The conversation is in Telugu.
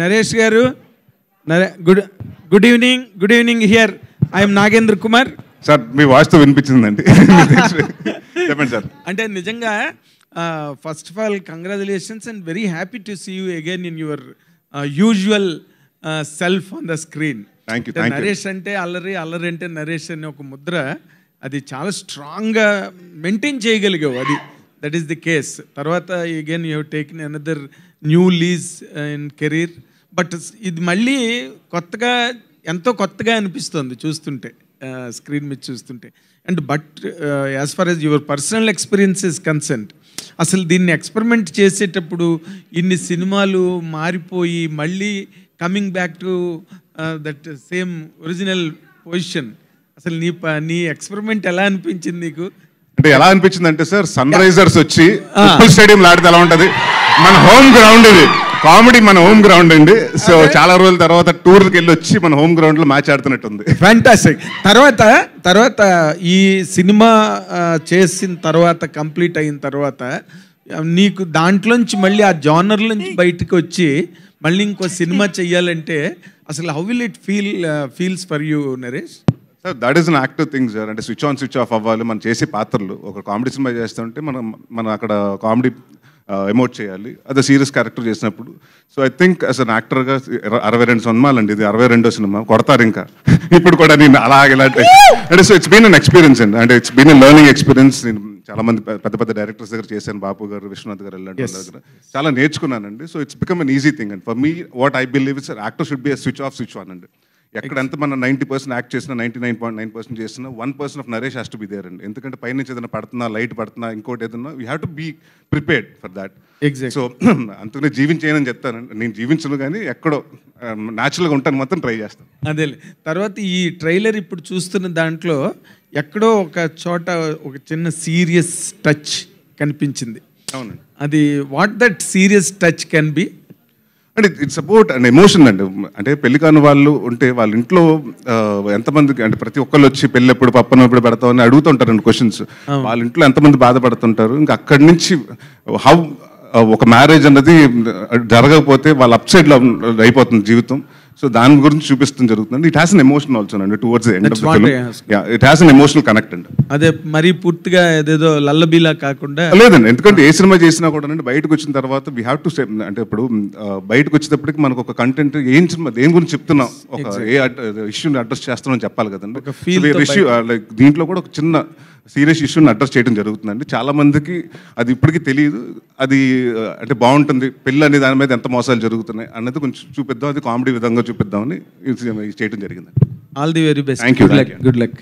Naresh garu, good evening here. I'm Nagendra Kumar. Sir మీ వాయిస్తో వినిపించిందండి. చెప్పండి సార్. అంటే నిజంగా first of all congratulations and very happy to see you again in your usual self on the screen. Naresh అంటే అల్లరి, అల్లరి అంటే నరేష్ అనే ఒక ముద్ర అది చాలా స్ట్రాంగ్గా మెయింటైన్ చేయగలిగావు. అది దట్ ఈస్ ది కేస్. తర్వాత again you have taken another new lease in career. But ఇది మళ్ళీ కొత్తగా, ఎంతో కొత్తగా అనిపిస్తుంది చూస్తుంటే, స్క్రీన్ మీద చూస్తుంటే. And but as far as your personal experience is concerned, అసలు దీన్ని ఎక్స్పెరిమెంట్ చేసేటప్పుడు ఇన్ని సినిమాలు మారిపోయి మళ్ళీ coming back to that same original position, అసలు నీ ఎక్స్పెరిమెంట్ ఎలా అనిపించింది నీకు? అంటే ఎలా అనిపించింది అంటే సార్, సన్ రైజర్స్ వచ్చి స్టేడియం ఆడితే ఎలా ఉంటుంది, మన హోమ్ గ్రౌండ్ ఇది, కామెడీ మన హోమ్ గ్రౌండ్ అండి. సో చాలా రోజుల తర్వాత టూర్కి వెళ్ళి వచ్చి మన హోమ్ గ్రౌండ్ లో మ్యాచ్ ఆడుతున్నట్టుంది. ఫ్యాంటాస్టిక్. తర్వాత ఈ సినిమా చేసిన తర్వాత, కంప్లీట్ అయిన తర్వాత నీకు దాంట్లోంచి మళ్ళీ ఆ జానర్ నుంచి బయటకు వచ్చి మళ్ళీ ఇంకో సినిమా చెయ్యాలంటే అసలు how will it feels for you Naresh? Sir that is an active thing sir. అంటే స్విచ్ ఆన్ స్విచ్ ఆఫ్ అవ్వాలి. మనం చేసే పాత్రలు, ఒక కామెడీ సినిమా చేస్తుంటే మనం అక్కడ కామెడీ ఎమోట్ చేయాలి, అదే సీరియస్ క్యారెక్టర్ చేసినప్పుడు. So I think as an యాక్టర్గా 62 సినిమాలండి, ఇది 62వ సినిమా. కొడతారు ఇంకా ఇప్పుడు కూడా నేను అలాగే. అంటే so it's been an experience అండి. అంటే it's been an learning experience. నేను చాలా మంది పెద్ద పెద్ద డైరెక్టర్స్ దగ్గర చేశాను, బాపు గారు, విశ్వనాథ్ గారు, ఇలాంటి వాళ్ళ దగ్గర చాలా నేర్చుకున్నానండి. So it's become an easy thing. And for me what I believe it's actor should be switch off switch on అండి. ఎక్కడ ఎంత మనం 90% యాక్ట్ చేసినా, 99.9% చేసినా 1% of Naresh has to be there అండి. ఎందుకంటే పైనుంచి ఏదైనా పడుతున్నా, లైట్ పడుతున్నా, ఇంకోటి ఏదన్నా, we have to be prepared for that. So అంతనే జీవించేయనని చెప్తానండి. నేను జీవించను కానీ ఎక్కడో న్యాచురల్గా ఉంటాను, మొత్తం ట్రై చేస్తాను. అదే. తర్వాత ఈ ట్రైలర్ ఇప్పుడు చూస్తున్న దాంట్లో ఎక్కడో ఒక చోట ఒక చిన్న సీరియస్ టచ్ కనిపించింది. అవునండి. అది what that serious touch can be? అంటే ఇట్స్ అబౌట్ అండ్ ఎమోషన్ అండి. అంటే పెళ్లి కాని వాళ్ళు ఉంటే వాళ్ళ ఇంట్లో ఎంతమందికి, అంటే ప్రతి ఒక్కళ్ళు వచ్చి పెళ్ళి ఎప్పుడు, పప్పను ఎప్పుడు పెడతామని అడుగుతుంటారండి క్వశ్చన్స్. వాళ్ళ ఇంట్లో ఎంతమంది బాధపడుతుంటారు. ఇంకా అక్కడి నుంచి హౌ ఒక మ్యారేజ్ అన్నది జరగకపోతే వాళ్ళ అప్సైడ్లో అయిపోతుంది జీవితం. సో దాని గురించి చూపిస్తుంది జరుగుతుంది. It has an emotion also అండి towards the end of the film. It has an emotional connect అండి. అదే మరీ పూర్తిగా ఏదేదో లల్లబీలా కాకుండా లేదండి. ఎందుకంటే ఏ సినిమా చేసినా కూడా అండి బయటకు వచ్చిన తర్వాత వీ హ్యావ్ టు స్టే. అంటే ఇప్పుడు బయటకు వచ్చేటప్పటికి మనకు ఒక కంటెంట్, ఏం సినిమా దేని గురించి చెప్తున్నాం, ఒక ఏ ఇష్యూని అడ్రస్ చేస్తున్నాం చెప్పాలి కదండి. లైక్ దీంట్లో కూడా ఒక చిన్న సీరియస్ ఇష్యూని అడ్రస్ చేయడం జరుగుతుందండి. చాలా మందికి అది ఇప్పటికీ తెలియదు. అది అంటే బాగుంటుంది, పెళ్ళి అనే దాని మీద ఎంత మోసాలు జరుగుతున్నాయి అన్నది కొంచెం చూపిద్దాం, అది కామెడీ విధంగా చూపిద్దామని చేయడం జరిగింది. All the very best. Thank you. Good luck.